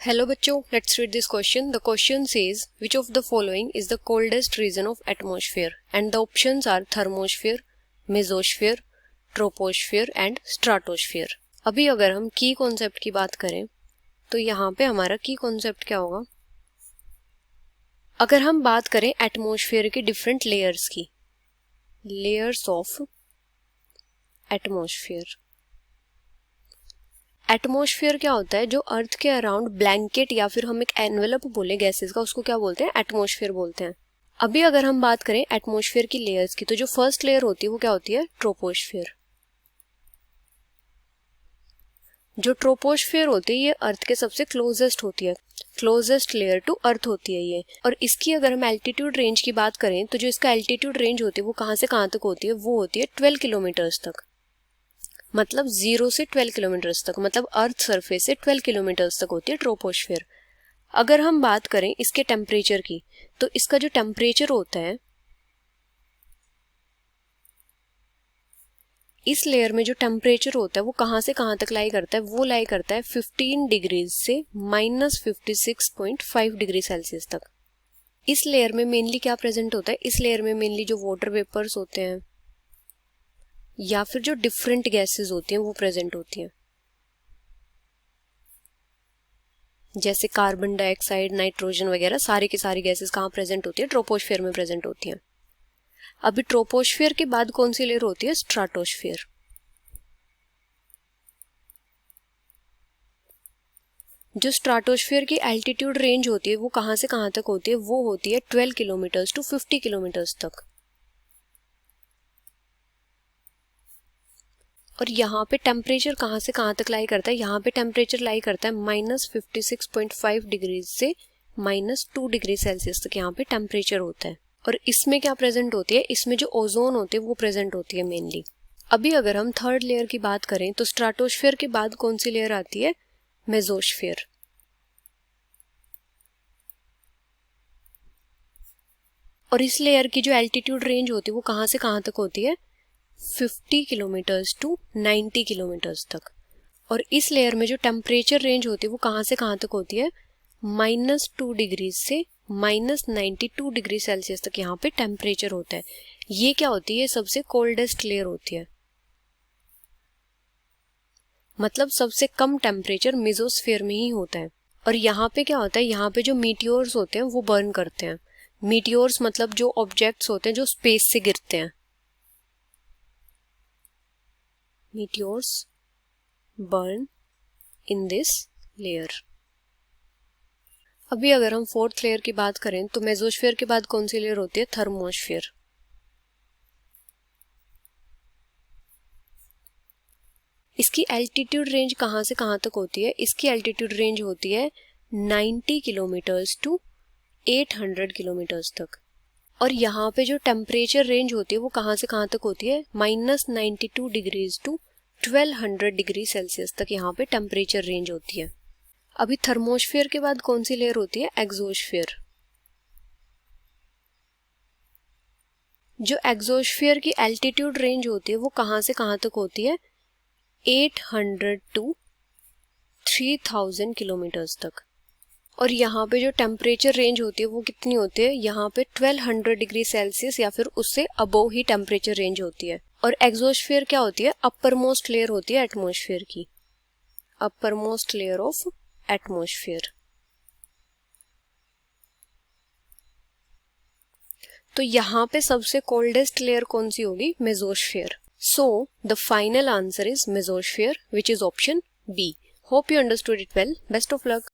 Hello बच्चों, let's read this question. The question says which of the following is the coldest region of atmosphere and the options are thermosphere, mesosphere, troposphere and stratosphere. अभी अगर हम की concept की बात करें तो यहाँ पे हमारा की कॉन्सेप्ट क्या होगा? अगर हम बात करें एटमॉस्फेयर के डिफरेंट लेयर्स की, लेयर्स ऑफ एटमॉस्फेयर. एटमॉस्फेयर क्या होता है? जो अर्थ के अराउंड ब्लैंकेट या फिर हम एक एनवेलप बोले गैसेस का, उसको क्या बोलते हैं? एटमॉस्फेयर बोलते हैं. अभी अगर हम बात करें एटमॉस्फेयर की लेयर्स की, तो जो फर्स्ट लेयर होती है वो क्या होती है? ट्रोपोस्फेयर. जो ट्रोपोस्फेयर होती है ये अर्थ के सबसे क्लोजेस्ट होती है, क्लोजेस्ट लेयर टू अर्थ होती है ये. और इसकी अगर हम एल्टीट्यूड रेंज की बात करें तो जो इसका एल्टीट्यूड रेंज होती है वो कहाँ से कहाँ तक होती है? वो होती है 12 किलोमीटर्स तक. मतलब 0 से 12 किलोमीटर्स तक, मतलब अर्थ सरफेस से 12 किलोमीटर्स तक होती है ट्रोपोस्फेयर. अगर हम बात करें इसके टेम्परेचर की, तो इसका जो टेम्परेचर होता है, इस लेयर में जो टेम्परेचर होता है वो कहाँ से कहाँ तक लाई करता है? वो लाई करता है 15 डिग्रीज से -56.5 डिग्री सेल्सियस तक. इस लेयर में मेनली क्या प्रेजेंट होता है? इस लेयर में मेनली जो वाटर वेपर्स होते हैं या फिर जो डिफरेंट गैसेस होती हैं वो प्रेजेंट होती हैं, जैसे कार्बन डाइऑक्साइड, नाइट्रोजन वगैरह सारी की सारी गैसेस कहाँ प्रेजेंट होती है? ट्रोपोस्फेयर में प्रेजेंट होती हैं. अभी ट्रोपोस्फेयर के बाद कौन सी लेयर होती है? स्ट्राटोस्फेयर. जो स्ट्राटोस्फेयर की एल्टीट्यूड रेंज होती है वो कहाँ से कहाँ तक होती है? वो होती है 12 किलोमीटर्स टू 50 किलोमीटर्स तक. और यहाँ पे टेम्परेचर कहाँ से कहाँ तक लाई करता है? यहाँ पे टेम्परेचर लाई करता है -56.5 डिग्री से -2 डिग्री सेल्सियस तक यहाँ पे टेम्परेचर होता है. और इसमें क्या प्रेजेंट होती है? इसमें जो ओजोन होती है वो प्रेजेंट होती है मेनली. अभी अगर हम थर्ड लेयर की बात करें तो स्ट्राटोस्फेयर के बाद कौन सी लेयर आती है? मेसोस्फेयर. और इस लेयर की जो एल्टीट्यूड रेंज होती है वो कहाँ से कहाँ तक होती है? 50 किलोमीटर्स टू 90 किलोमीटर्स तक. और इस लेयर में जो टेम्परेचर रेंज होती है वो कहाँ से कहाँ तक होती है? -2 डिग्री से -92 डिग्री सेल्सियस तक यहाँ पे टेम्परेचर होता है. ये क्या होती है? सबसे कोल्डेस्ट लेयर होती है. मतलब सबसे कम टेम्परेचर मेसोस्फेयर में ही होता है. और यहाँ पे क्या होता है? यहाँ पे जो मीटियोर्स होते हैं वो बर्न करते हैं. मीटियोर्स मतलब जो ऑब्जेक्ट्स होते हैं जो स्पेस से गिरते हैं. Meteors burn in this layer. अभी अगर हम फोर्थ लेयर की बात करें तो मेसोस्फेयर के बाद कौन सी लेयर होती है? थर्मोस्फेयर. इसकी एल्टीट्यूड रेंज कहाँ से कहाँ तक होती है? इसकी एल्टीट्यूड रेंज होती है 90 किलोमीटर्स टू 800 किलोमीटर्स तक. और यहाँ पे जो टेम्परेचर रेंज होती है वो कहाँ से कहाँ तक होती है? -92 डिग्रीज टू 1200 डिग्री सेल्सियस तक यहाँ पे टेम्परेचर रेंज होती है. अभी थर्मोस्फेयर के बाद कौन सी लेयर होती है? एक्सोस्फेयर. जो एक्सोस्फेयर की एल्टीट्यूड रेंज होती है वो कहाँ से कहाँ तक होती है? 800 टू 3000 किलोमीटर्स तक. और यहाँ पे जो टेम्परेचर रेंज होती है वो कितनी होती है? यहाँ पे 1200 डिग्री सेल्सियस या फिर उससे अबोव ही टेम्परेचर रेंज होती है. और एक्सोस्फेयर क्या होती है? अपर मोस्ट लेयर होती है एटमॉस्फेयर की, upper most layer of atmosphere. तो यहाँ पे सबसे कोल्डेस्ट लेयर कौन सी होगी? Mesosphere. So the final answer is mesosphere, which is option B. Hope you understood it well. Best of luck.